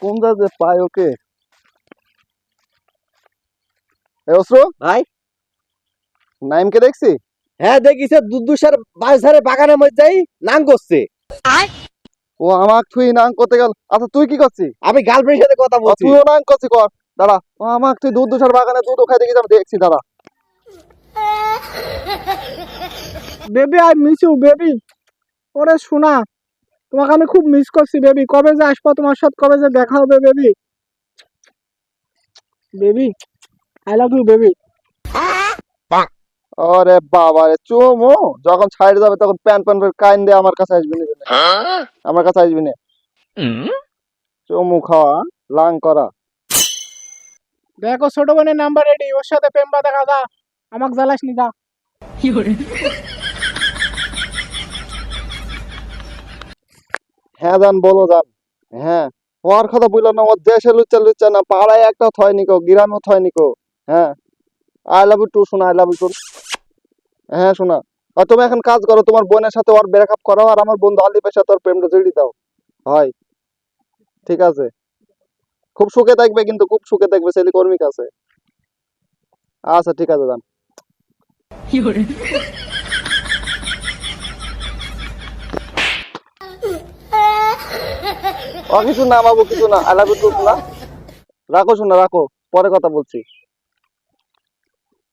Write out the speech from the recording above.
কোন যে পায় ওকে। অসরু ভাই নাইমকে দেখছি। হ্যাঁ দেখিছে দুদুসার বাজারে বাগানের মধ্যে নাং করছে। ও আমাক তুই নাং করতে গেল। আচ্ছা তুই কি করছিস? আমি গার্লফ্রেন্ডের সাথে কথা বলছি। তুইও নাং করছিস কর। দাঁড়া, ও আমাক তুই দুধ দুসার বাগানে দুধ খাইতে গেছি আমি দেখছি। দাঁড়া। Baby I miss you baby. ওরে শোনা, তোমাকে আমি খুব মিস করছি বেবি। কবে যে আসবো তোমার সাথে, কবে যে দেখা হবে baby. Baby I love you baby. ওরে বাবা রে চুমু, যখন ছাইড়ে যাবে তখন প্যান প্যান করে কাইন দিয়ে আমার কাছে আসবি না। আমার কাছে আসবি না। চুমু খাওয়া লাং করা। দেখো ছোট বোনের নাম্বার রেডি, ওর সাথে প্রেম বা দেখা যা, আমাকে জ্বালাস নি যা। হ্যাঁ জান, বলো জান। হ্যাঁ, ওর কথা বললো না, ওর দেশে লুচ্চা লুচ্চা না, পাড়ায় একটা থয় নিকো, গ্রামও থয় নিকো। হ্যাঁ, আই লাভ ইউ টু শোনা, আই লাভ ইউ টু। হ্যাঁ শোনা, আর তুমি এখন কাজ করো, তোমার বোনের সাথে ওর ব্রেকআপ করো, আর আমার বন্ধু আলিফের সাথে ওর প্রেমটা জড়িয়ে দাও। হয়, ঠিক আছে। খুব সুখে থাকবে, কিন্তু খুব সুখে থাকবে, ছেলে কর্মীর কাছে। আচ্ছা ঠিক আছে জান। ও কিছু না বাবু, কিছু না, আই লাভ ইউ টু শোনা। রাখো শোনা, রাখো, পরে কথা বলছি।